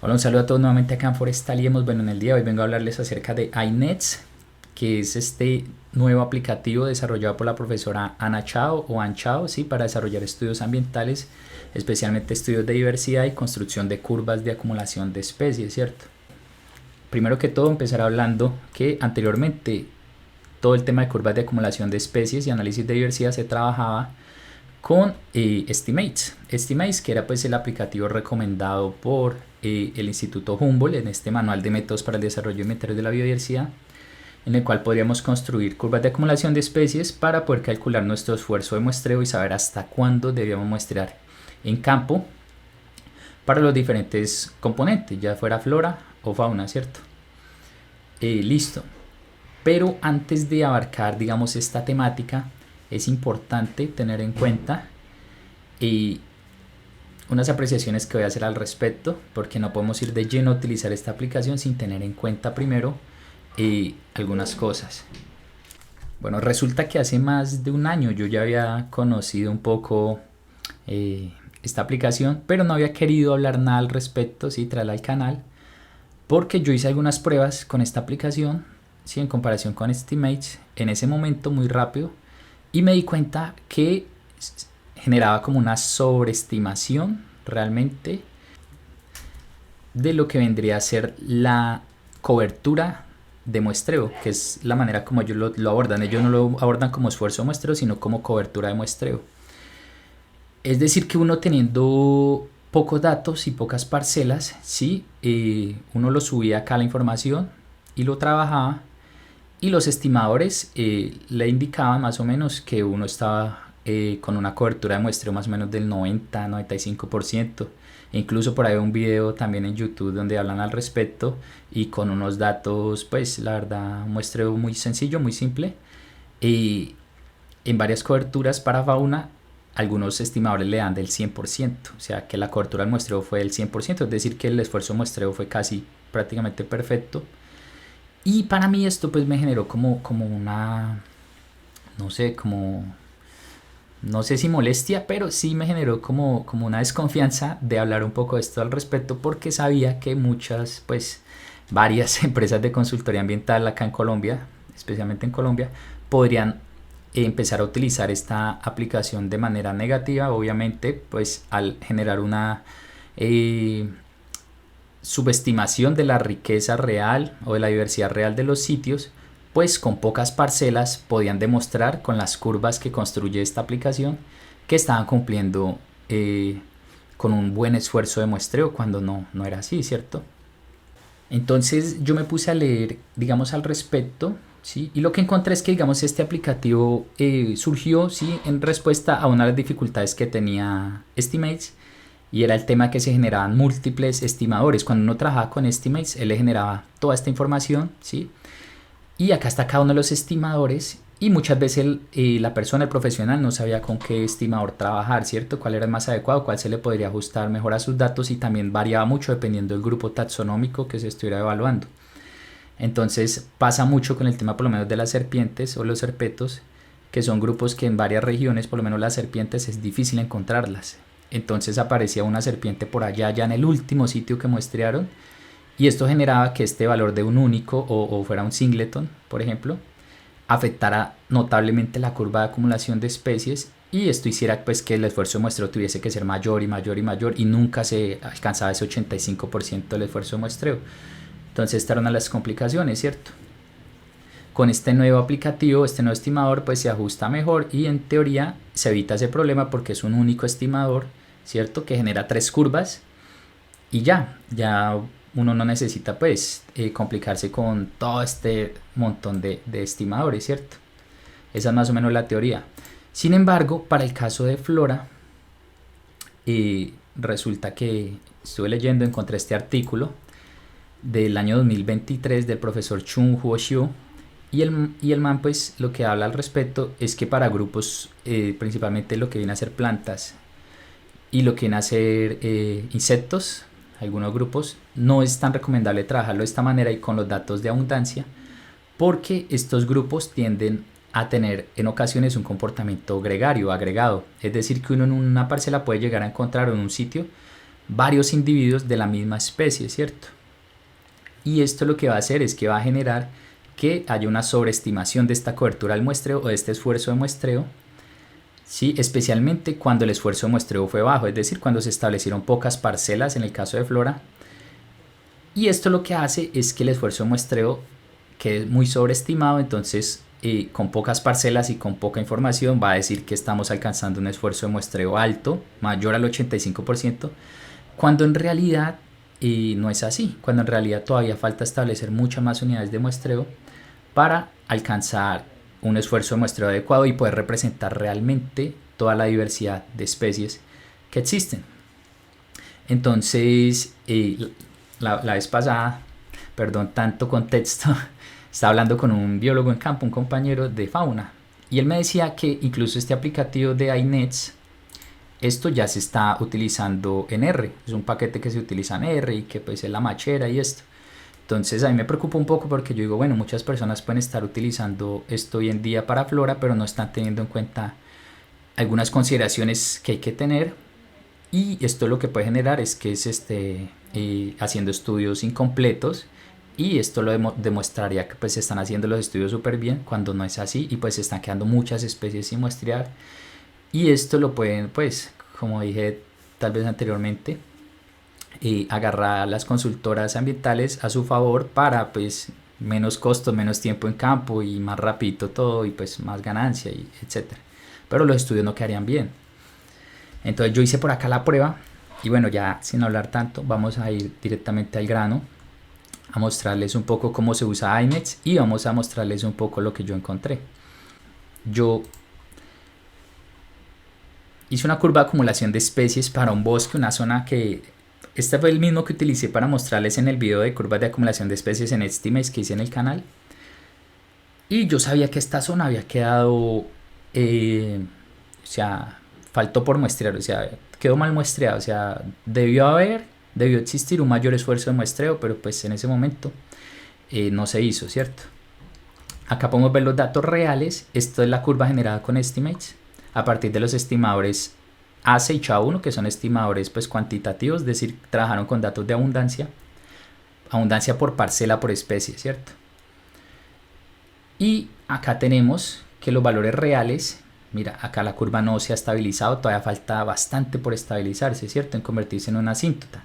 Hola, un saludo a todos nuevamente acá en Forestaliemos. Bueno, en el día de hoy vengo a hablarles acerca de iNets, que es este nuevo aplicativo desarrollado por la profesora Ana Chao o An Chao, ¿sí? Para desarrollar estudios ambientales, especialmente estudios de diversidad y construcción de curvas de acumulación de especies, ¿cierto? Primero que todo, empezar hablando que anteriormente todo el tema de curvas de acumulación de especies y análisis de diversidad se trabajaba con Estimates. Estimates, que era pues el aplicativo recomendado por el Instituto Humboldt en este manual de métodos para el desarrollo de inventarios de la biodiversidad, en el cual podríamos construir curvas de acumulación de especies para poder calcular nuestro esfuerzo de muestreo y saber hasta cuándo debíamos muestrear en campo para los diferentes componentes, ya fuera flora o fauna, ¿cierto? Listo. Pero antes de abarcar, digamos, esta temática, es importante tener en cuenta unas apreciaciones que voy a hacer al respecto, porque no podemos ir de lleno a utilizar esta aplicación sin tener en cuenta primero algunas cosas. Bueno, resulta que hace más de un año yo ya había conocido un poco esta aplicación, pero no había querido hablar nada al respecto, sí, traerla al canal, porque yo hice algunas pruebas con esta aplicación, sí, en comparación con Estimates, en ese momento muy rápido, y me di cuenta que generaba como una sobreestimación realmente de lo que vendría a ser la cobertura de muestreo, que es la manera como ellos lo abordan. Ellos no lo abordan como esfuerzo de muestreo, sino como cobertura de muestreo. Es decir, que uno teniendo pocos datos y pocas parcelas, ¿sí? Uno lo subía acá la información y lo trabajaba, y los estimadores le indicaban más o menos que uno estaba con una cobertura de muestreo más o menos del 90-95%. E incluso por ahí hay un video también en YouTube donde hablan al respecto y con unos datos, pues la verdad, un muestreo muy sencillo, muy simple. Y en varias coberturas para fauna, algunos estimadores le dan del 100%, o sea que la cobertura del muestreo fue del 100%, es decir que el esfuerzo de muestreo fue casi prácticamente perfecto. Y para mí esto pues me generó como una, no sé, no sé si molestia, pero sí me generó como una desconfianza de hablar un poco de esto al respecto, porque sabía que muchas, pues varias empresas de consultoría ambiental acá en Colombia, especialmente en Colombia, podrían empezar a utilizar esta aplicación de manera negativa, obviamente pues al generar una subestimación de la riqueza real o de la diversidad real de los sitios, pues con pocas parcelas podían demostrar con las curvas que construye esta aplicación que estaban cumpliendo con un buen esfuerzo de muestreo, cuando no era así, ¿cierto? Entonces yo me puse a leer, digamos, al respecto, ¿sí? Y lo que encontré es que, digamos, este aplicativo surgió, ¿sí?, en respuesta a una de las dificultades que tenía Estimates, y era el tema que se generaban múltiples estimadores. Cuando uno trabajaba con Estimates, él le generaba toda esta información, ¿sí? Y acá está cada uno de los estimadores, y muchas veces la persona, el profesional, no sabía con qué estimador trabajar, ¿cierto? Cuál era el más adecuado, cuál se le podría ajustar mejor a sus datos, y también variaba mucho dependiendo del grupo taxonómico que se estuviera evaluando. Entonces pasa mucho con el tema por lo menos de las serpientes o los serpetos, que son grupos que en varias regiones, por lo menos las serpientes, es difícil encontrarlas. Entonces aparecía una serpiente por allá, ya en el último sitio que muestrearon, y esto generaba que este valor de un único o fuera un singleton, por ejemplo, afectara notablemente la curva de acumulación de especies, y esto hiciera pues que el esfuerzo de muestreo tuviese que ser mayor y mayor y mayor, y nunca se alcanzaba ese 85% del esfuerzo de muestreo. Entonces estas eran las complicaciones, ¿cierto? Con este nuevo aplicativo, este nuevo estimador, pues se ajusta mejor, y en teoría se evita ese problema porque es un único estimador, ¿cierto? Que genera tres curvas, y ya uno no necesita pues complicarse con todo este montón de estimadores, ¿cierto? Esa es más o menos la teoría. Sin embargo, para el caso de flora, resulta que estuve leyendo, encontré este artículo del año 2023 del profesor Chung Huo Xiu, y el man pues lo que habla al respecto es que para grupos, principalmente lo que viene a ser plantas y lo que viene a ser insectos, algunos grupos, no es tan recomendable trabajarlo de esta manera y con los datos de abundancia, porque estos grupos tienden a tener en ocasiones un comportamiento gregario, agregado. Es decir, que uno en una parcela puede llegar a encontrar en un sitio varios individuos de la misma especie, ¿cierto? Y esto lo que va a hacer es que va a generar que haya una sobreestimación de esta cobertura del muestreo o de este esfuerzo de muestreo, ¿sí? Especialmente cuando el esfuerzo de muestreo fue bajo, es decir, cuando se establecieron pocas parcelas en el caso de flora. Y esto lo que hace es que el esfuerzo de muestreo quede muy sobreestimado, entonces con pocas parcelas y con poca información va a decir que estamos alcanzando un esfuerzo de muestreo alto, mayor al 85%, cuando en realidad no es así, cuando en realidad todavía falta establecer muchas más unidades de muestreo para alcanzar un esfuerzo de muestreo adecuado y poder representar realmente toda la diversidad de especies que existen. Entonces, la vez pasada, perdón, tanto contexto, estaba hablando con un biólogo en campo, un compañero de fauna, y él me decía que incluso este aplicativo de iNets, esto ya se está utilizando en R, es un paquete que se utiliza en R y que pues es la machera y esto. Entonces a mí me preocupa un poco porque yo digo, bueno, muchas personas pueden estar utilizando esto hoy en día para flora, pero no están teniendo en cuenta algunas consideraciones que hay que tener, y esto lo que puede generar es que se esté haciendo estudios incompletos, y esto lo demostraría que pues se están haciendo los estudios súper bien cuando no es así, y pues se están quedando muchas especies sin muestrear, y esto lo pueden, pues como dije tal vez anteriormente, agarrar a las consultoras ambientales a su favor para pues menos costo, menos tiempo en campo y más rapidito todo y pues más ganancia y etcétera. Pero los estudios no quedarían bien. Entonces yo hice por acá la prueba y bueno, ya sin hablar tanto, vamos a ir directamente al grano a mostrarles un poco cómo se usa iNets y vamos a mostrarles un poco lo que yo encontré. Yo hice una curva de acumulación de especies para un bosque, una zona que este fue el mismo que utilicé para mostrarles en el video de curvas de acumulación de especies en Estimates que hice en el canal. Y yo sabía que esta zona había quedado, o sea, faltó por muestrear, o sea, quedó mal muestreado, o sea, debió existir un mayor esfuerzo de muestreo, pero pues en ese momento no se hizo, ¿cierto? Acá podemos ver los datos reales. Esto es la curva generada con Estimates a partir de los estimadores ACE y CHA1, que son estimadores pues cuantitativos, es decir, trabajaron con datos de abundancia por parcela por especie, ¿cierto? Y acá tenemos que los valores reales, mira, acá la curva no se ha estabilizado, todavía falta bastante por estabilizarse, ¿cierto? En convertirse en una asíntota.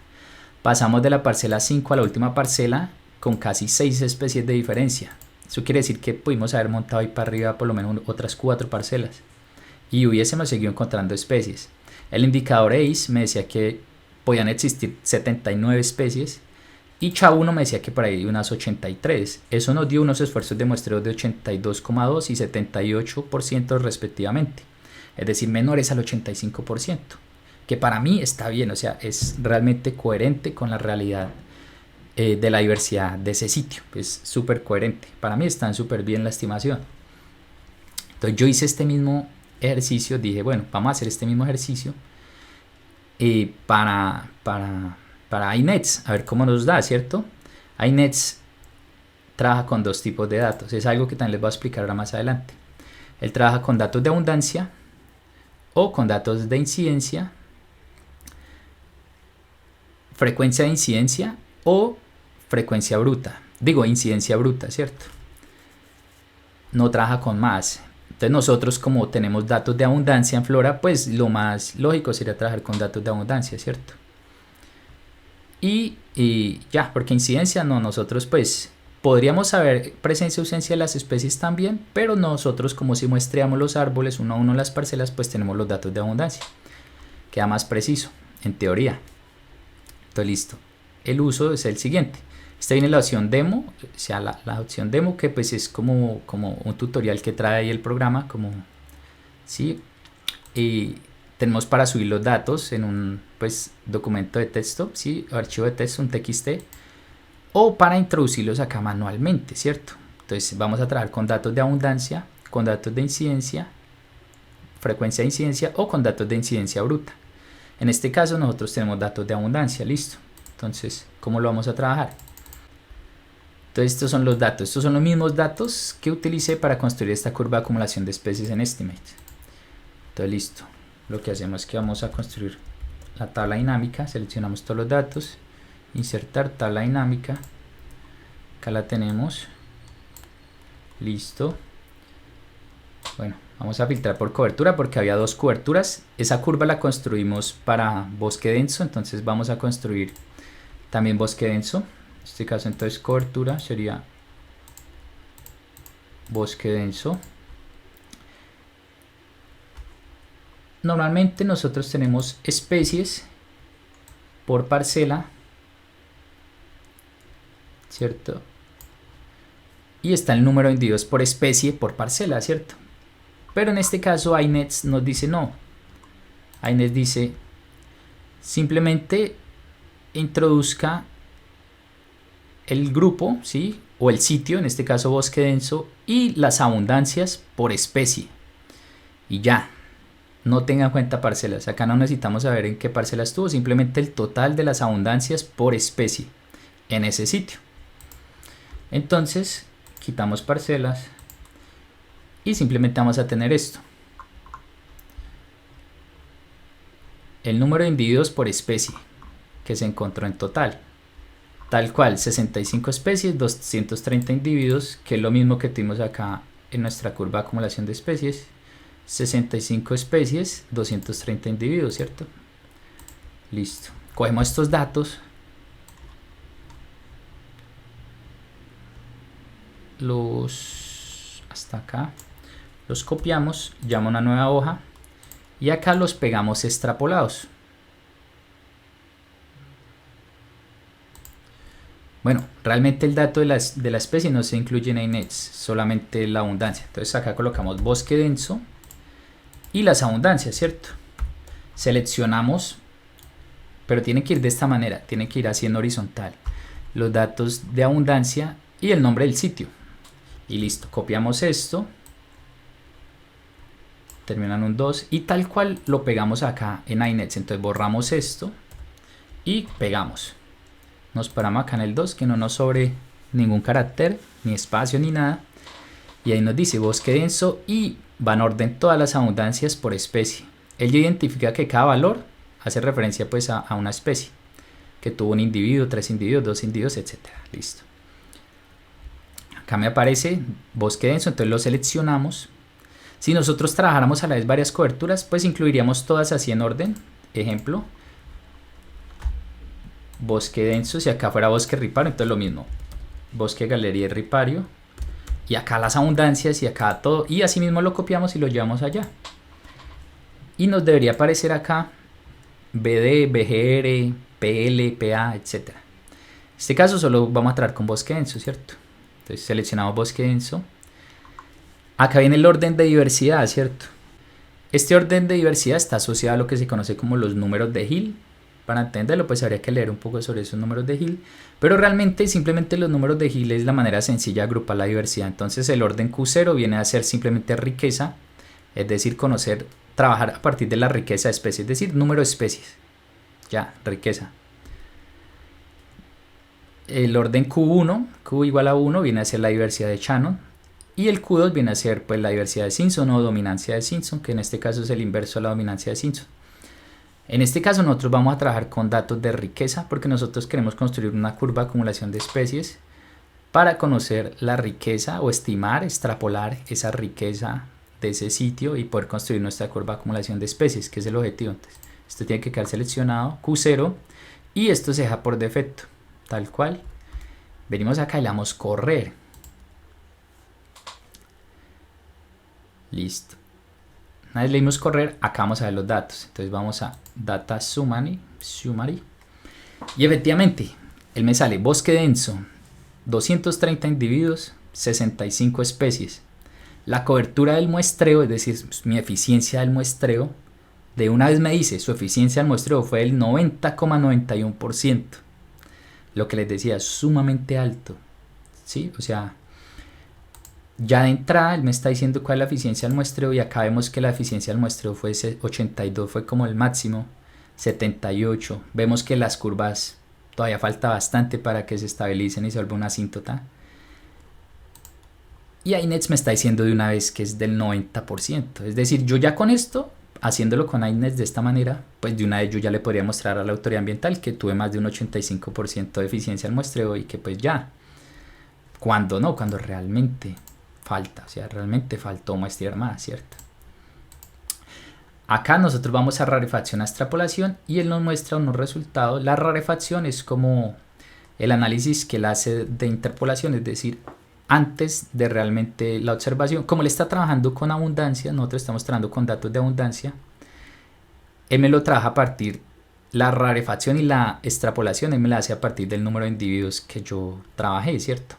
Pasamos de la parcela 5 a la última parcela con casi 6 especies de diferencia. Eso quiere decir que pudimos haber montado ahí para arriba por lo menos otras 4 parcelas y hubiésemos seguido encontrando especies. El indicador ACE me decía que podían existir 79 especies y CHA1 me decía que por ahí unas 83. Eso nos dio unos esfuerzos de muestreo de 82,2 y 78% respectivamente, es decir, menores al 85%, que para mí está bien, o sea, es realmente coherente con la realidad de la diversidad de ese sitio, es súper coherente. Para mí están súper bien la estimación. Entonces yo hice este mismo ejercicio, dije, bueno, vamos a hacer este mismo ejercicio para iNets, a ver cómo nos da, ¿cierto? iNets trabaja con dos tipos de datos, es algo que también les voy a explicar ahora más adelante. Él trabaja con datos de abundancia o con datos de incidencia, frecuencia de incidencia o frecuencia bruta, digo incidencia bruta, ¿cierto? No trabaja con más. Entonces nosotros, como tenemos datos de abundancia en flora, pues lo más lógico sería trabajar con datos de abundancia, ¿cierto? Y ya, porque incidencia no, nosotros pues podríamos saber presencia y ausencia de las especies también, pero nosotros, como si muestreamos los árboles uno a uno las parcelas, pues tenemos los datos de abundancia. Queda más preciso, en teoría. Entonces listo. El uso es el siguiente. Esta viene la opción demo, o sea, la opción demo, que pues es como un tutorial que trae ahí el programa, como, ¿sí? Y tenemos para subir los datos en un pues documento de texto, ¿sí? Archivo de texto, un TXT, o para introducirlos acá manualmente, ¿cierto? Entonces vamos a trabajar con datos de abundancia, con datos de incidencia, frecuencia de incidencia o con datos de incidencia bruta. En este caso nosotros tenemos datos de abundancia, listo. Entonces, ¿cómo lo vamos a trabajar? Entonces estos son los datos, estos son los mismos datos que utilicé para construir esta curva de acumulación de especies en Estimates. Entonces listo, lo que hacemos es que vamos a construir la tabla dinámica, seleccionamos todos los datos, insertar tabla dinámica, acá la tenemos, listo. Bueno, vamos a filtrar por cobertura porque había dos coberturas. Esa curva la construimos para bosque denso, entonces vamos a construir también bosque denso. En este caso entonces cobertura sería bosque denso. Normalmente nosotros tenemos especies por parcela, ¿cierto? Y está el número de individuos por especie por parcela, ¿cierto? Pero en este caso iNet nos dice no. iNet dice simplemente introduzca el grupo, ¿sí? O el sitio, en este caso bosque denso, y las abundancias por especie. Y ya. No tenga en cuenta parcelas. Acá no necesitamos saber en qué parcela estuvo, simplemente el total de las abundancias por especie en ese sitio. Entonces, quitamos parcelas y simplemente vamos a tener esto. El número de individuos por especie que se encontró en total. Tal cual, 65 especies, 230 individuos, que es lo mismo que tuvimos acá en nuestra curva de acumulación de especies. 65 especies, 230 individuos, ¿cierto? Listo. Cogemos estos datos, hasta acá, los copiamos, llamo a una nueva hoja y acá los pegamos extrapolados. Bueno, realmente el dato de la especie no se incluye en iNet, solamente la abundancia. Entonces acá colocamos bosque denso y las abundancias, ¿cierto? Seleccionamos, pero tiene que ir de esta manera, tiene que ir así en horizontal, los datos de abundancia y el nombre del sitio. Y listo, copiamos esto, termina en un 2 y tal cual lo pegamos acá en iNet. Entonces borramos esto y pegamos. Nos paramos acá en el 2, que no nos sobre ningún carácter, ni espacio, ni nada. Y ahí nos dice bosque denso y va en orden todas las abundancias por especie. Él ya identifica que cada valor hace referencia pues a una especie que tuvo un individuo, 3 individuos, 2 individuos, etc. Listo. Acá me aparece bosque denso, entonces lo seleccionamos. Si nosotros trabajáramos a la vez varias coberturas, pues incluiríamos todas así en orden. Ejemplo, bosque denso, si acá fuera bosque ripario, entonces lo mismo. Bosque galería y ripario. Y acá las abundancias y acá todo. Y así mismo lo copiamos y lo llevamos allá. Y nos debería aparecer acá BD, BGR, PL, PA, etc. En este caso solo vamos a tratar con bosque denso, ¿cierto? Entonces seleccionamos bosque denso. Acá viene el orden de diversidad, ¿cierto? Este orden de diversidad está asociado a lo que se conoce como los números de Hill. Para entenderlo, pues habría que leer un poco sobre esos números de Hill. Pero realmente, simplemente los números de Hill es la manera sencilla de agrupar la diversidad. Entonces el orden Q0 viene a ser simplemente riqueza, es decir, trabajar a partir de la riqueza de especies, es decir, número de especies. Ya, riqueza. El orden Q1, Q igual a 1, viene a ser la diversidad de Shannon. Y el Q2 viene a ser pues la diversidad de Simpson o dominancia de Simpson, que en este caso es el inverso a la dominancia de Simpson. En este caso nosotros vamos a trabajar con datos de riqueza porque nosotros queremos construir una curva de acumulación de especies para conocer la riqueza o estimar, extrapolar esa riqueza de ese sitio y poder construir nuestra curva de acumulación de especies, que es el objetivo. Entonces, esto tiene que quedar seleccionado, Q0, y esto se deja por defecto, tal cual. Venimos acá y le damos correr. Listo. Una vez le dimos correr, acá vamos a ver los datos. Entonces vamos a Data Summary. Y efectivamente, él me sale bosque denso, 230 individuos, 65 especies. La cobertura del muestreo, es decir, mi eficiencia del muestreo, de una vez me dice, su eficiencia del muestreo fue del 90,91%. Lo que les decía, es sumamente alto. ¿Sí? O sea, ya de entrada él me está diciendo cuál es la eficiencia del muestreo y acá vemos que la eficiencia del muestreo fue 82, fue como el máximo, 78. Vemos que las curvas todavía falta bastante para que se estabilicen y se vuelva una asíntota. Y iNet me está diciendo de una vez que es del 90%. Es decir, yo ya con esto, haciéndolo con iNet de esta manera, pues de una vez yo ya le podría mostrar a la autoridad ambiental que tuve más de un 85% de eficiencia al muestreo y que pues ya, cuando no, cuando realmente falta, o sea, realmente faltó muestrear más, ¿cierto? Acá nosotros vamos a rarefacción a extrapolación y él nos muestra unos resultados. La rarefacción es como el análisis que él hace de interpolación, es decir, antes de realmente la observación. Como él está trabajando con abundancia, nosotros estamos trabajando con datos de abundancia, él me lo trabaja a partir, la rarefacción y la extrapolación, él me la hace a partir del número de individuos que yo trabajé, ¿cierto?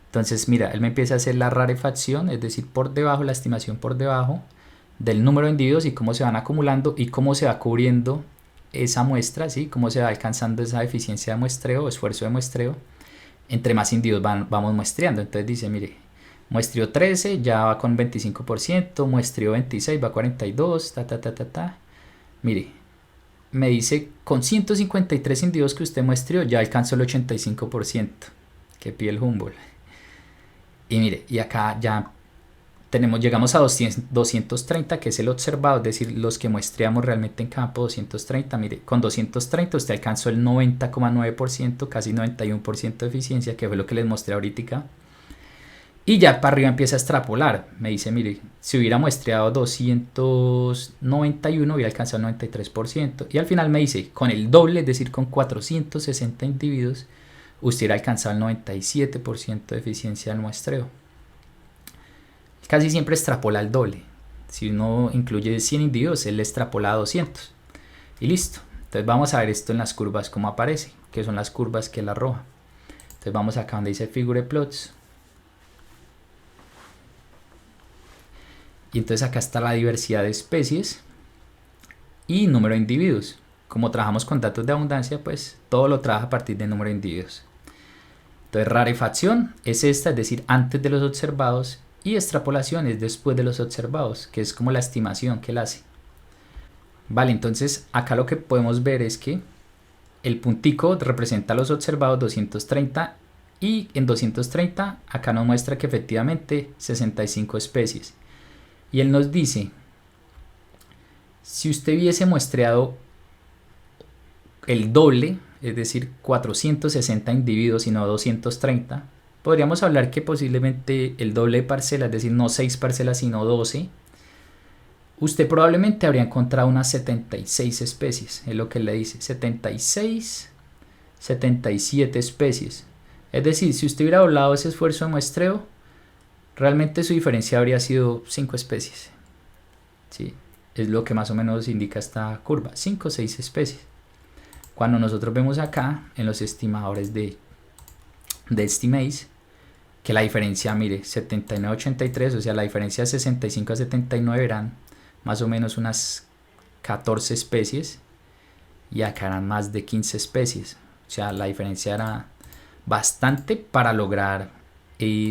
Entonces, mira, él me empieza a hacer la rarefacción, es decir, por debajo, la estimación por debajo del número de individuos y cómo se van acumulando y cómo se va cubriendo esa muestra, ¿sí? Cómo se va alcanzando esa eficiencia de muestreo, esfuerzo de muestreo, entre más individuos vamos muestreando. Entonces dice, mire, muestreó 13, ya va con 25%, muestreó 26, va a 42, Mire, me dice, con 153 individuos que usted muestreó, ya alcanzó el 85%, que pide el Humboldt. Y mire, y acá ya llegamos a 230, que es el observado, es decir, los que muestreamos realmente en campo, 230. Mire, con 230 usted alcanzó el 90,9%, casi 91% de eficiencia, que fue lo que les mostré ahorita. Y ya para arriba empieza a extrapolar. Me dice, mire, si hubiera muestreado 291, hubiera alcanzado el 93%. Y al final me dice, con el doble, es decir, con 460 individuos, usted hubiera alcanzado el 97% de eficiencia del muestreo. Casi siempre extrapola el doble. Si uno incluye 100 individuos, él extrapola a 200. Y listo. Entonces vamos a ver esto en las curvas cómo aparece, que son las curvas que él arroja. Entonces vamos acá donde dice Figure Plots. Y entonces acá está la diversidad de especies y número de individuos. Como trabajamos con datos de abundancia, pues todo lo trabaja a partir del número de individuos. Entonces rarefacción es esta, es decir, antes de los observados, y extrapolación es después de los observados, que es como la estimación que él hace. Vale, entonces acá lo que podemos ver es que el puntico representa a los observados 230 y en 230 acá nos muestra que efectivamente 65 especies. Y él nos dice, si usted hubiese muestreado el doble, es decir, 460 individuos y no 230, podríamos hablar que posiblemente el doble de parcelas, es decir, no 6 parcelas sino 12, usted probablemente habría encontrado unas 76 especies, es lo que él le dice, 76, 77 especies. Es decir, si usted hubiera doblado ese esfuerzo de muestreo, realmente su diferencia habría sido 5 especies. ¿Sí? Es lo que más o menos indica esta curva, 5 o 6 especies. Cuando nosotros vemos acá en los estimadores de Estimates, que la diferencia, mire, 79-83, o sea, la diferencia de 65 a 79 eran más o menos unas 14 especies y acá eran más de 15 especies. O sea, la diferencia era bastante para lograr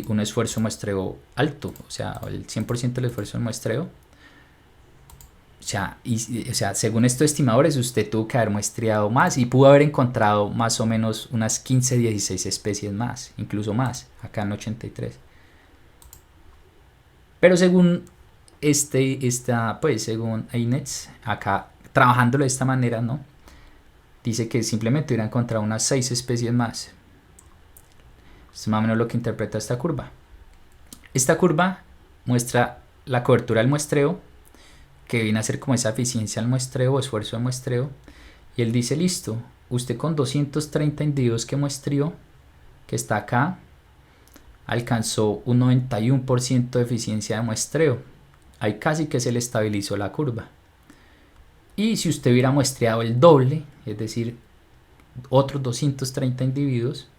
un esfuerzo de muestreo alto, o sea, el 100% del esfuerzo de muestreo. O sea, según estos estimadores, usted tuvo que haber muestreado más y pudo haber encontrado más o menos unas 15-16 especies más, incluso más, acá en 83. Pero según según iNet, acá trabajándolo de esta manera, ¿no? Dice que simplemente hubiera encontrado unas 6 especies más. Es más o menos lo que interpreta esta curva. Esta curva muestra la cobertura del muestreo, que viene a ser como esa eficiencia al muestreo o esfuerzo de muestreo. Y él dice, listo, usted con 230 individuos que muestreó, que está acá, alcanzó un 91% de eficiencia de muestreo. Ahí casi que se le estabilizó la curva. Y si usted hubiera muestreado el doble, es decir, otros 230 individuos,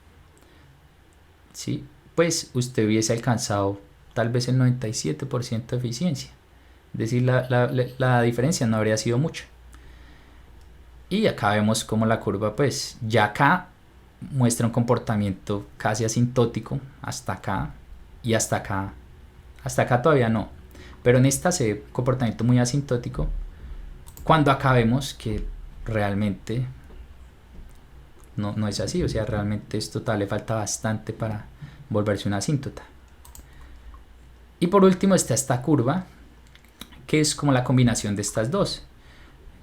¿sí? Pues usted hubiese alcanzado tal vez el 97% de eficiencia. Es decir, la diferencia no habría sido mucha. Y acá vemos como la curva, pues ya acá muestra un comportamiento casi asintótico hasta acá y hasta acá. Hasta acá todavía no. Pero en esta se ve un comportamiento muy asintótico. Cuando acá vemos que realmente no es así. O sea, realmente esto le falta bastante para volverse una asíntota. Y por último está esta curva, que es como la combinación de estas dos.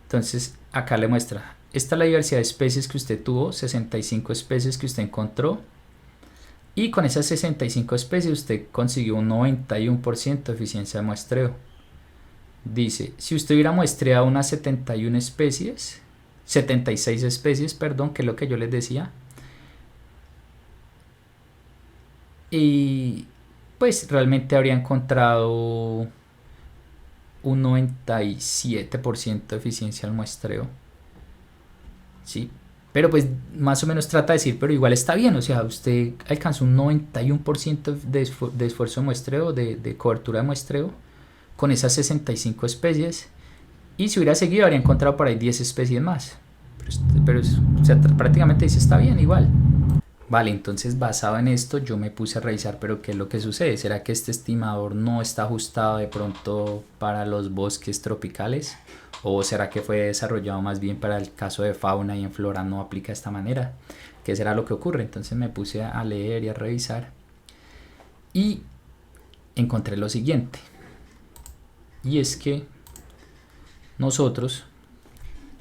Entonces acá le muestra, esta es la diversidad de especies que usted tuvo, 65 especies que usted encontró, y con esas 65 especies usted consiguió un 91% de eficiencia de muestreo. Dice, si usted hubiera muestreado unas 76 especies, perdón, que es lo que yo les decía, y pues realmente habría encontrado un 97% de eficiencia al muestreo. Sí, pero pues más o menos trata de decir, pero igual está bien, o sea, usted alcanzó un 91% de esfuerzo de muestreo, de cobertura de muestreo, con esas 65 especies, y si hubiera seguido habría encontrado por ahí 10 especies más. Pero o sea, prácticamente dice, está bien igual. Vale, entonces basado en esto yo me puse a revisar, pero ¿qué es lo que sucede? ¿Será que este estimador no está ajustado de pronto para los bosques tropicales? ¿O será que fue desarrollado más bien para el caso de fauna y en flora no aplica de esta manera? ¿Qué será lo que ocurre? Entonces me puse a leer y a revisar y encontré lo siguiente. Y es que nosotros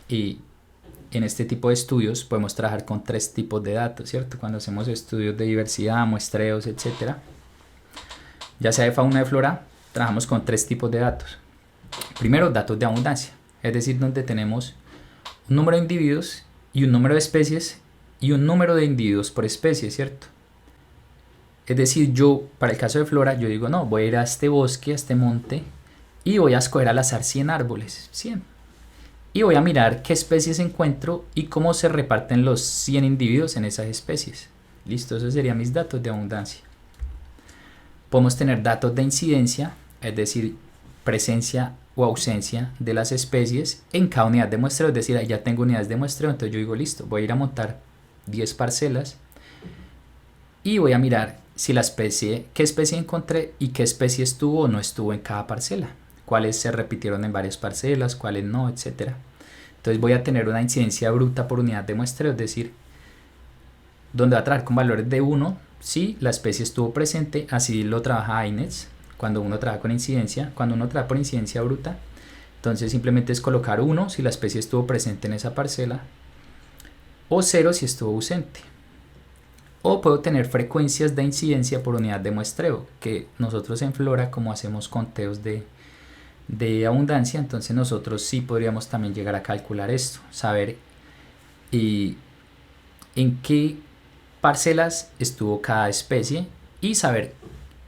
en este tipo de estudios podemos trabajar con 3 tipos de datos, ¿cierto? Cuando hacemos estudios de diversidad, muestreos, etc. Ya sea de fauna o de flora, trabajamos con 3 tipos de datos. Primero, datos de abundancia, es decir, donde tenemos un número de individuos y un número de especies y un número de individuos por especie, ¿cierto? Es decir, yo, para el caso de flora, yo digo, no, voy a ir a este bosque, a este monte, y voy a escoger al azar 100 árboles, 100. Y voy a mirar qué especies encuentro y cómo se reparten los 100 individuos en esas especies. Listo, esos serían mis datos de abundancia. Podemos tener datos de incidencia, es decir, presencia o ausencia de las especies en cada unidad de muestreo. Es decir, ahí ya tengo unidades de muestreo, entonces yo digo, listo, voy a ir a montar 10 parcelas y voy a mirar si la especie, qué especie encontré y qué especie estuvo o no estuvo en cada parcela. Cuáles se repitieron en varias parcelas, cuáles no, etc. Entonces voy a tener una incidencia bruta por unidad de muestreo, es decir, donde va a trabajar con valores de 1 si la especie estuvo presente, así lo trabaja INETS cuando uno trabaja con incidencia. Cuando uno trabaja por incidencia bruta, entonces simplemente es colocar 1 si la especie estuvo presente en esa parcela, o 0 si estuvo ausente. O puedo tener frecuencias de incidencia por unidad de muestreo, que nosotros en Flora, como hacemos conteos de abundancia, entonces nosotros sí podríamos también llegar a calcular esto, saber en qué parcelas estuvo cada especie y saber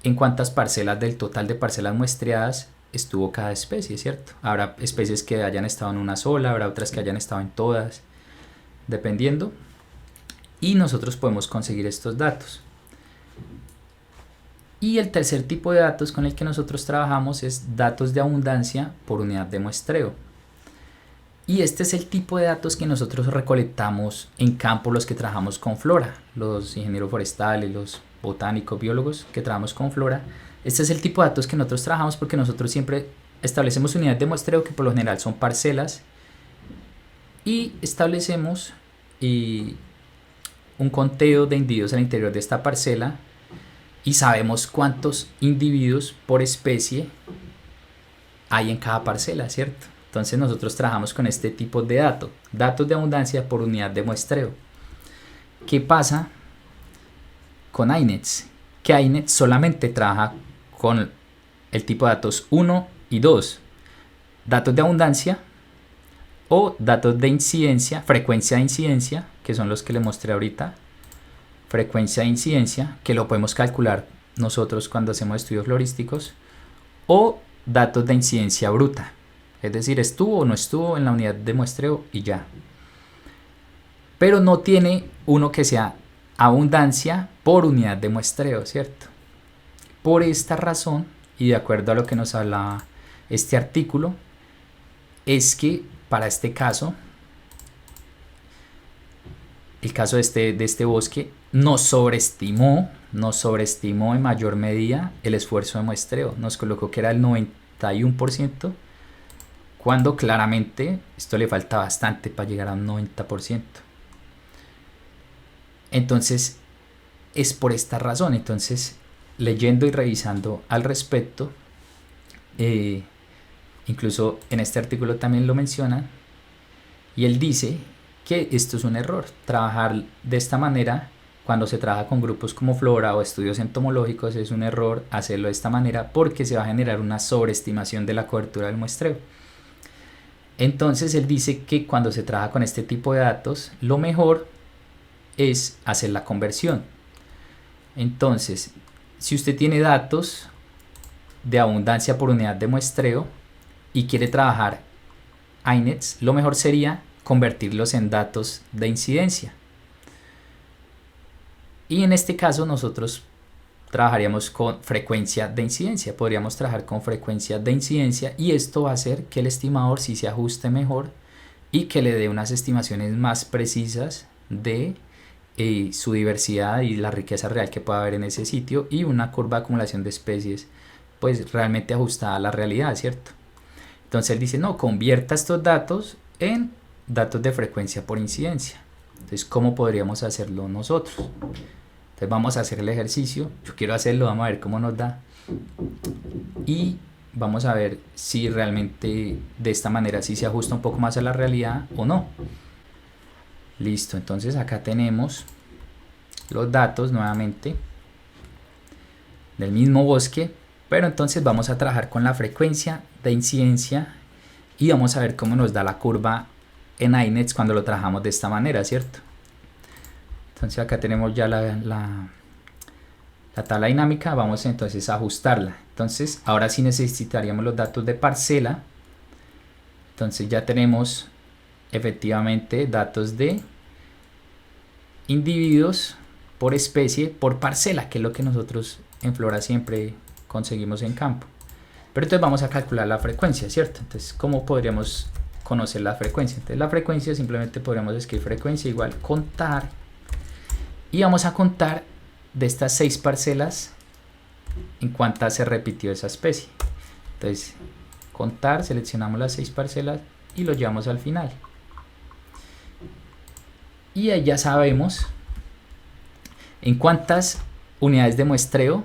en cuántas parcelas del total de parcelas muestreadas estuvo cada especie, ¿cierto? Habrá especies que hayan estado en una sola, habrá otras que hayan estado en todas, dependiendo, y nosotros podemos conseguir estos datos. Y el tercer tipo de datos con el que nosotros trabajamos es datos de abundancia por unidad de muestreo. Y este es el tipo de datos que nosotros recolectamos en campo, los que trabajamos con flora, los ingenieros forestales, los botánicos, biólogos que trabajamos con flora. Este es el tipo de datos que nosotros trabajamos porque nosotros siempre establecemos unidades de muestreo que por lo general son parcelas y establecemos un conteo de individuos al interior de esta parcela y sabemos cuántos individuos por especie hay en cada parcela, ¿cierto? Entonces nosotros trabajamos con este tipo de datos de abundancia por unidad de muestreo. ¿Qué pasa con INETS? Que INETS solamente trabaja con el tipo de datos 1 y 2, datos de abundancia o datos de incidencia, frecuencia de incidencia, que son los que le mostré ahorita, frecuencia de incidencia, que lo podemos calcular nosotros cuando hacemos estudios florísticos, o datos de incidencia bruta, es decir, estuvo o no estuvo en la unidad de muestreo y ya. Pero no tiene uno que sea abundancia por unidad de muestreo, ¿cierto? Por esta razón, y de acuerdo a lo que nos habla este artículo, es que para este caso, el caso de este bosque, nos sobreestimó en mayor medida el esfuerzo de muestreo. Nos colocó que era el 91%, cuando claramente esto le falta bastante para llegar a un 90%. Entonces, es por esta razón. Entonces, leyendo y revisando al respecto, Incluso en este artículo también lo menciona. Y él dice que esto es un error. Trabajar de esta manera, cuando se trabaja con grupos como Flora o estudios entomológicos, es un error hacerlo de esta manera porque se va a generar una sobreestimación de la cobertura del muestreo. Entonces él dice que cuando se trabaja con este tipo de datos, lo mejor es hacer la conversión. Entonces, si usted tiene datos de abundancia por unidad de muestreo y quiere trabajar iNets, lo mejor sería convertirlos en datos de incidencia. Y en este caso nosotros trabajaríamos con frecuencia de incidencia. Podríamos trabajar con frecuencia de incidencia y esto va a hacer que el estimador sí se ajuste mejor y que le dé unas estimaciones más precisas de su diversidad y la riqueza real que pueda haber en ese sitio y una curva de acumulación de especies pues realmente ajustada a la realidad, ¿cierto? Entonces él dice, no, convierta estos datos en datos de frecuencia por incidencia. Entonces, ¿cómo podríamos hacerlo nosotros? Entonces vamos a hacer el ejercicio. Yo quiero hacerlo, vamos a ver cómo nos da. Y vamos a ver si realmente de esta manera sí se ajusta un poco más a la realidad o no. Listo, entonces acá tenemos los datos nuevamente del mismo bosque. Pero entonces vamos a trabajar con la frecuencia de incidencia y vamos a ver cómo nos da la curva en iNets cuando lo trabajamos de esta manera, ¿cierto? Entonces acá tenemos ya la tabla dinámica, vamos entonces a ajustarla. Entonces ahora sí necesitaríamos los datos de parcela. Entonces ya tenemos efectivamente datos de individuos por especie por parcela, que es lo que nosotros en Flora siempre conseguimos en campo. Pero entonces vamos a calcular la frecuencia, ¿cierto? Entonces, ¿cómo podríamos conocer la frecuencia? Entonces la frecuencia simplemente podríamos escribir frecuencia igual contar y vamos a contar de estas 6 parcelas en cuántas se repitió esa especie. Entonces contar, seleccionamos las 6 parcelas y lo llevamos al final y ahí ya sabemos en cuántas unidades de muestreo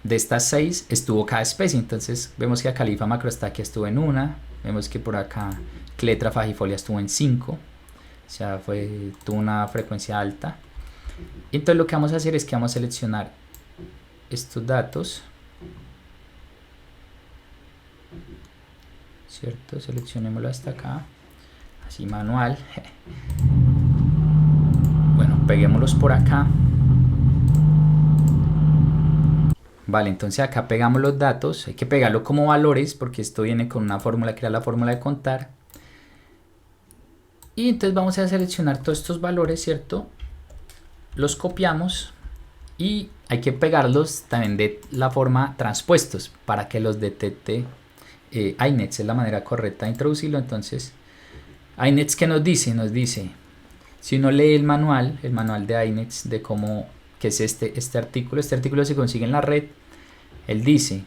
de estas 6 estuvo cada especie. Entonces vemos que Califa macrostachya estuvo en 1, vemos que por acá Cletra fagifolia estuvo en 5, o sea, tuvo una frecuencia alta. Entonces lo que vamos a hacer es que vamos a seleccionar estos datos, ¿cierto? Seleccionémoslo hasta acá, así manual. Bueno, peguémoslos por acá. Vale, entonces acá pegamos los datos, hay que pegarlo como valores porque esto viene con una fórmula que era la fórmula de contar. Y entonces vamos a seleccionar todos estos valores, ¿cierto? Los copiamos y hay que pegarlos también de la forma transpuestos para que los detecte iNets, es la manera correcta de introducirlo. Entonces, iNets, ¿qué nos dice? Nos dice, si uno lee el manual de iNets de cómo, que es este artículo se consigue en la red. Él dice,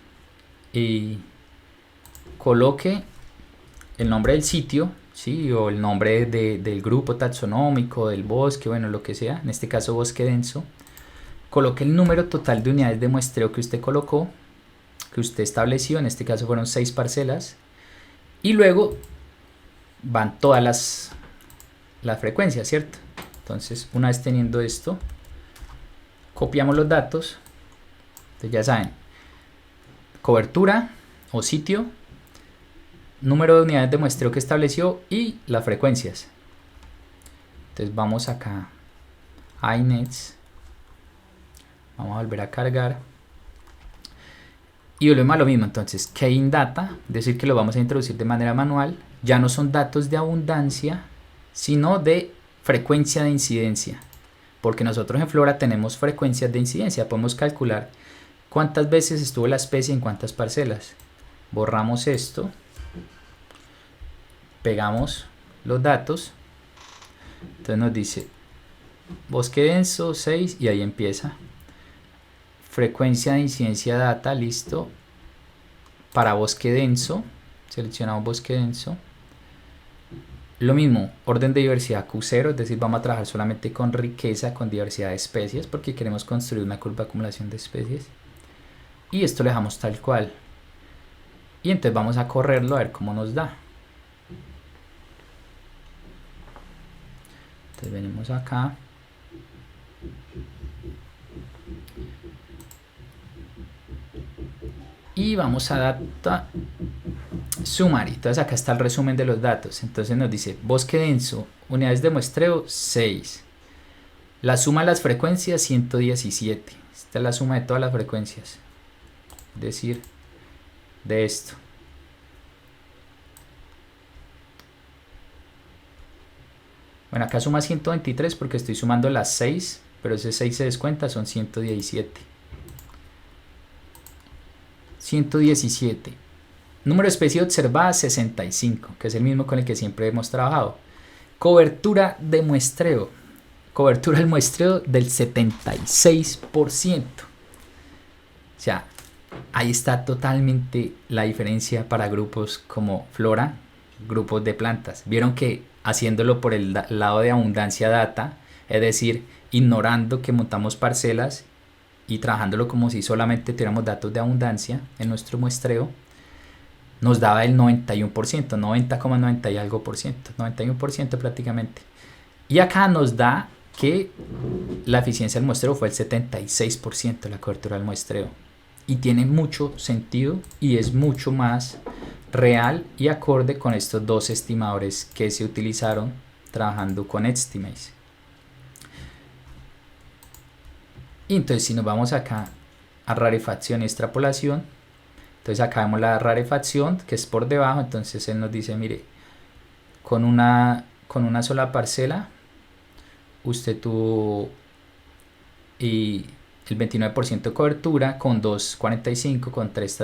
coloque el nombre del sitio, ¿sí? O el nombre del grupo taxonómico, del bosque, bueno, lo que sea, en este caso bosque denso. Coloque el número total de unidades de muestreo que usted colocó, que usted estableció, en este caso fueron 6 parcelas. Y luego van todas las frecuencias, ¿cierto? Entonces, una vez teniendo esto, copiamos los datos. Entonces ya saben, cobertura o sitio, número de unidades de muestreo que estableció y las frecuencias. Entonces vamos acá a iNets, vamos a volver a cargar y volvemos a lo mismo. Entonces keying data, es decir que lo vamos a introducir de manera manual, ya no son datos de abundancia sino de frecuencia de incidencia, porque nosotros en Flora tenemos frecuencias de incidencia, podemos calcular cuántas veces estuvo la especie en cuántas parcelas. Borramos esto, pegamos los datos, entonces nos dice bosque denso 6 y ahí empieza frecuencia de incidencia data, listo, para bosque denso, seleccionamos bosque denso. Lo mismo, orden de diversidad Q0, es decir, vamos a trabajar solamente con riqueza, con diversidad de especies, porque queremos construir una curva de acumulación de especies. Y esto lo dejamos tal cual. Y entonces vamos a correrlo a ver cómo nos da. Entonces venimos acá. Y vamos a data summary. Entonces acá está el resumen de los datos. Entonces nos dice bosque denso, unidades de muestreo 6. La suma de las frecuencias 117. Esta es la suma de todas las frecuencias. Es decir, de esto. Bueno, acá suma 123 porque estoy sumando las 6, pero ese 6 se descuenta, son 117. 117. Número de especies observadas 65, que es el mismo con el que siempre hemos trabajado. Cobertura de muestreo. Cobertura del muestreo del 76%. O sea, ahí está totalmente la diferencia para grupos como flora, grupos de plantas. Vieron que haciéndolo por el lado de abundancia data, es decir, ignorando que montamos parcelas y trabajándolo como si solamente tuviéramos datos de abundancia en nuestro muestreo, nos daba el 91%, 90,90 y algo por ciento, 91% prácticamente. Y acá nos da que la eficiencia del muestreo fue el 76%, la cobertura del muestreo. Y tiene mucho sentido y es mucho más real y acorde con estos dos estimadores que se utilizaron trabajando con Estimates. Y entonces si nos vamos acá a rarefacción y extrapolación, entonces acá vemos la rarefacción que es por debajo. Entonces él nos dice, mire, con una sola parcela usted tuvo y el 29% de cobertura, con 2,45, con 3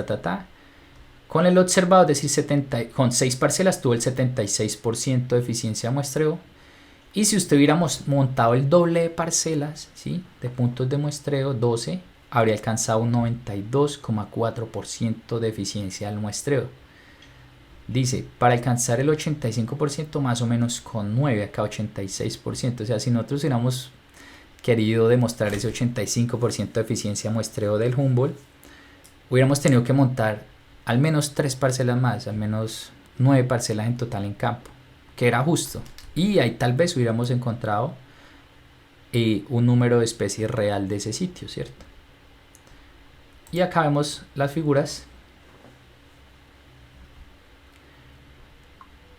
con el observado, es decir, con 6 parcelas tuvo el 76% de eficiencia de muestreo. Y si usted hubiéramos montado el doble de parcelas, ¿sí?, de puntos de muestreo, 12, habría alcanzado un 92,4% de eficiencia del muestreo. Dice, para alcanzar el 85% más o menos con 9, acá 86%. O sea, si nosotros hubiéramos querido demostrar ese 85% de eficiencia de muestreo del Humboldt, hubiéramos tenido que montar al menos 3 parcelas más, al menos 9 parcelas en total en campo, que era justo. Y ahí tal vez hubiéramos encontrado un número de especies real de ese sitio, ¿cierto? Y acá vemos las figuras.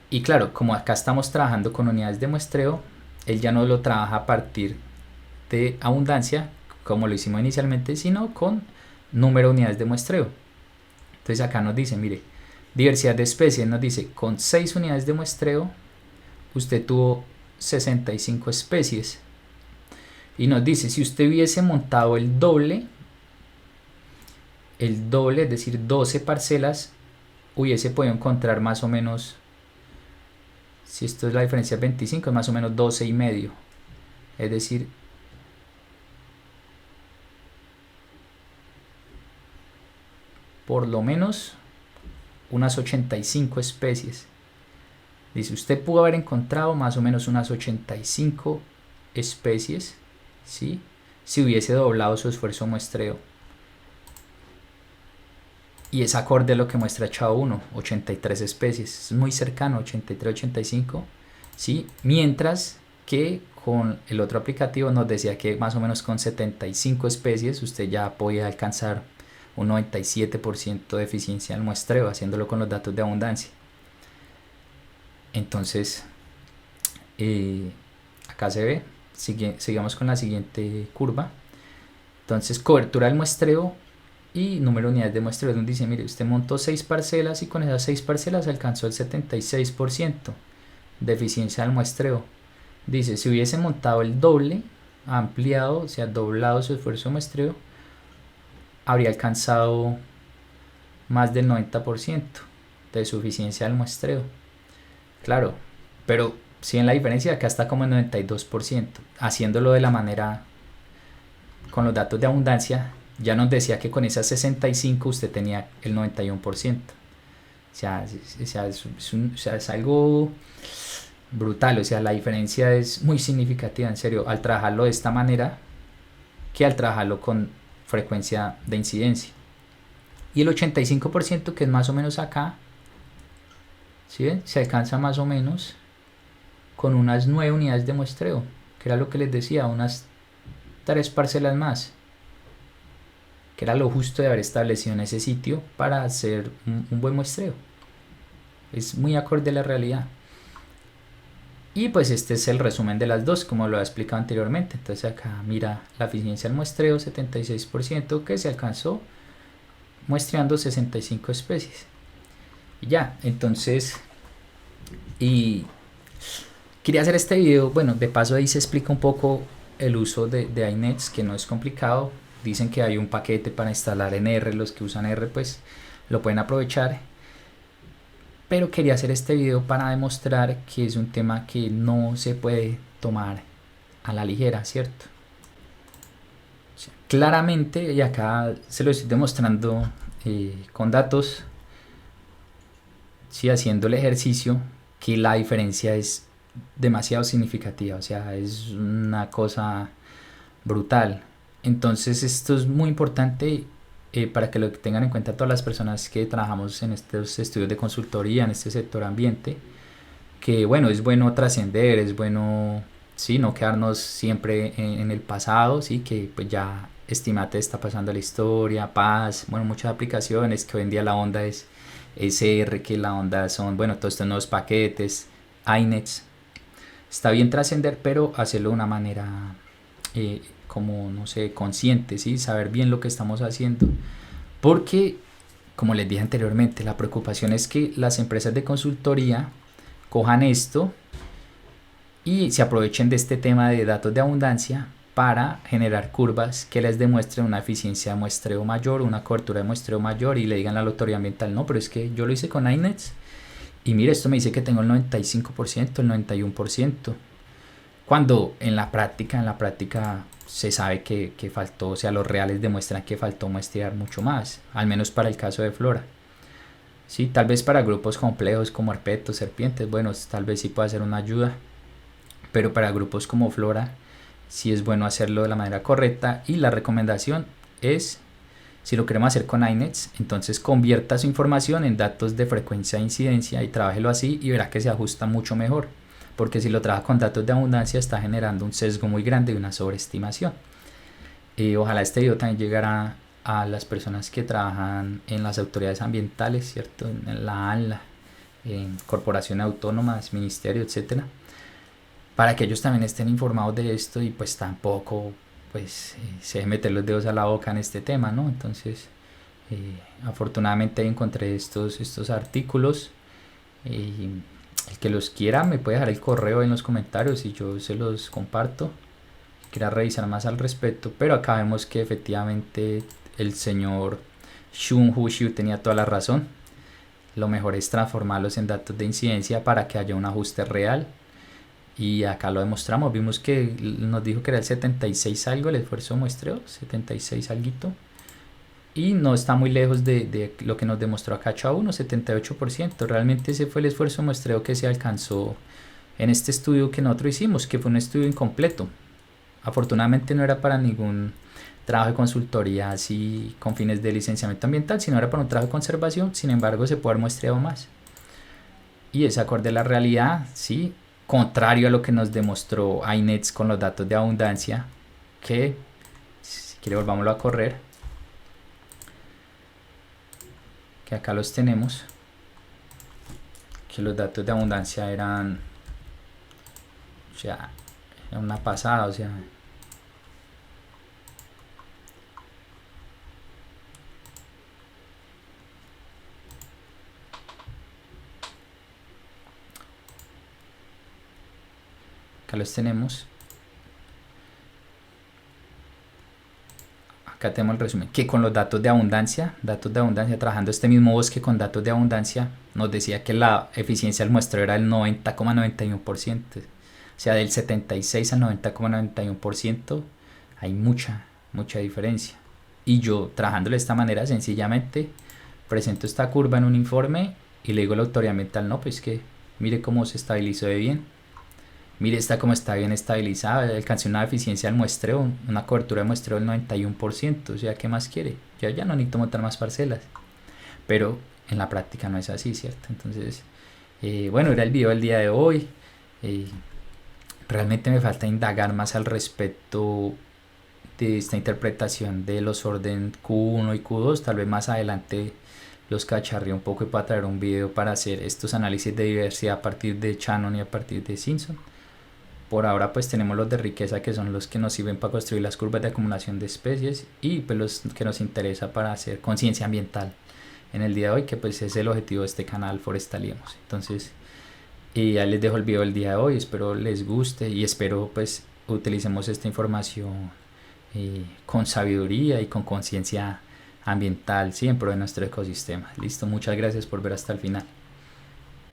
Y claro, como acá estamos trabajando con unidades de muestreo, él ya no lo trabaja a partir de abundancia, como lo hicimos inicialmente, sino con número de unidades de muestreo. Entonces acá nos dice, mire, diversidad de especies, nos dice, con 6 unidades de muestreo, usted tuvo 65 especies. Y nos dice, si usted hubiese montado el doble, es decir, 12 parcelas, hubiese podido encontrar más o menos, si esto es la diferencia 25, es más o menos 12 y medio. Es decir, por lo menos unas 85 especies. Dice, usted pudo haber encontrado más o menos unas 85 especies, ¿sí?, si hubiese doblado su esfuerzo muestreo. Y es acorde a lo que muestra Chao 1, 83 especies. Es muy cercano, 83, 85, ¿sí? Mientras que con el otro aplicativo nos decía que más o menos con 75 especies usted ya podía alcanzar un 97% de eficiencia del muestreo, haciéndolo con los datos de abundancia. Entonces, acá se ve, sigamos con la siguiente curva. Entonces, cobertura del muestreo y número de unidades de muestreo, donde dice, mire, usted montó 6 parcelas y con esas 6 parcelas alcanzó el 76% de eficiencia del muestreo. Dice, si hubiese montado el doble, ampliado, o sea, doblado su esfuerzo de muestreo, habría alcanzado más del 90% de su eficiencia del muestreo. Claro, pero si ven la diferencia, acá está como en 92%. Haciéndolo de la manera con los datos de abundancia, ya nos decía que con esas 65 usted tenía el 91%. O sea, es algo brutal. O sea, la diferencia es muy significativa, en serio, al trabajarlo de esta manera que al trabajarlo con frecuencia de incidencia. Y el 85%, que es más o menos acá, ¿sí ven? Se alcanza más o menos con unas 9 unidades de muestreo, que era lo que les decía, unas 3 parcelas más, que era lo justo de haber establecido en ese sitio para hacer un buen muestreo. Es muy acorde a la realidad. Y pues este es el resumen de las dos, como lo he explicado anteriormente. Entonces acá mira la eficiencia del muestreo, 76%, que se alcanzó muestreando 65 especies. Y ya, entonces, y quería hacer este video, bueno, de paso ahí se explica un poco el uso de iNets, que no es complicado. Dicen que hay un paquete para instalar en R, los que usan R pues lo pueden aprovechar. Pero quería hacer este video para demostrar que es un tema que no se puede tomar a la ligera, ¿cierto? O sea, claramente, y acá se lo estoy demostrando con datos, sí, haciendo el ejercicio, que la diferencia es demasiado significativa, o sea, es una cosa brutal. Entonces esto es muy importante para que lo tengan en cuenta todas las personas que trabajamos en estos estudios de consultoría, en este sector ambiente, que bueno, es bueno trascender, es bueno, sí, no quedarnos siempre en el pasado, sí, que pues ya estimate está pasando la historia, paz, bueno, muchas aplicaciones, que hoy en día la onda es SR, que la onda son, bueno, todos estos nuevos paquetes, iNets. Está bien trascender, pero hacerlo de una manera como, no sé, consciente, ¿sí? Saber bien lo que estamos haciendo. Porque, como les dije anteriormente, la preocupación es que las empresas de consultoría cojan esto y se aprovechen de este tema de datos de abundancia para generar curvas que les demuestren una eficiencia de muestreo mayor, una cobertura de muestreo mayor, y le digan a la autoridad ambiental, no, pero es que yo lo hice con iNets y mire, esto me dice que tengo el 95%, el 91%. Cuando en la práctica se sabe que faltó, o sea, los reales demuestran que faltó muestrear mucho más, al menos para el caso de flora. Sí, tal vez para grupos complejos como arpetos, serpientes, bueno, tal vez sí pueda ser una ayuda, pero para grupos como flora sí es bueno hacerlo de la manera correcta, y la recomendación es, si lo queremos hacer con iNets, entonces convierta su información en datos de frecuencia e incidencia y trabájelo así y verá que se ajusta mucho mejor. Porque si lo trabaja con datos de abundancia está generando un sesgo muy grande y una sobreestimación. Ojalá este video también llegara a las personas que trabajan en las autoridades ambientales, ¿cierto? En la ANLA, en corporaciones autónomas, ministerios, etcétera, para que ellos también estén informados de esto y pues tampoco pues se deben meter los dedos a la boca en este tema, ¿no? Entonces afortunadamente encontré estos artículos. El que los quiera me puede dejar el correo en los comentarios y yo se los comparto. Quiera revisar más al respecto, pero acá vemos que efectivamente el señor Shun Hu Xiu tenía toda la razón. Lo mejor es transformarlos en datos de incidencia para que haya un ajuste real. Y acá lo demostramos, vimos que nos dijo que era el 76 algo el esfuerzo de muestreo, 76 alguito. Y no está muy lejos de lo que nos demostró acá Chao 1, 78%. Realmente ese fue el esfuerzo de muestreo que se alcanzó en este estudio que nosotros hicimos, que fue un estudio incompleto. Afortunadamente no era para ningún trabajo de consultoría así con fines de licenciamiento ambiental, sino era para un trabajo de conservación. Sin embargo, se puede haber muestreado más. Y es acorde a la realidad, ¿sí? Contrario a lo que nos demostró iNets con los datos de abundancia, que, si quiere, volvámoslo a correr, que acá los tenemos, que los datos de abundancia eran, o sea, era una pasada, o sea, acá los tenemos. Acá tenemos el resumen, que con los datos de abundancia, trabajando este mismo bosque con datos de abundancia, nos decía que la eficiencia del muestreo era el 90,91%. O sea, del 76 al 90,91% hay mucha diferencia. Y yo, trabajándolo de esta manera, sencillamente presento esta curva en un informe y le digo a la autoridad ambiental, no, pues que mire cómo se estabilizó de bien. Mire esta como está bien estabilizada, alcancé una eficiencia del muestreo, una cobertura de muestreo del 91%, o sea, ¿qué más quiere? Yo ya no necesito montar más parcelas. pero en la práctica no es así, ¿cierto? Entonces, bueno, era el video del día de hoy. Eh, Realmente me falta indagar más al respecto de esta interpretación de los orden Q1 y Q2. Tal vez más adelante los cacharré un poco y para traer un video para hacer estos análisis de diversidad a partir de Shannon y a partir de Simpson. Por ahora pues tenemos los de riqueza, que son los que nos sirven para construir las curvas de acumulación de especies, y pues los que nos interesa para hacer conciencia ambiental en el día de hoy, que pues es el objetivo de este canal Forestaliemos. Entonces, y ya les dejo el video del día de hoy, espero les guste y espero pues utilicemos esta información con sabiduría y con conciencia ambiental, siempre de nuestro ecosistema. Listo, muchas gracias por ver hasta el final.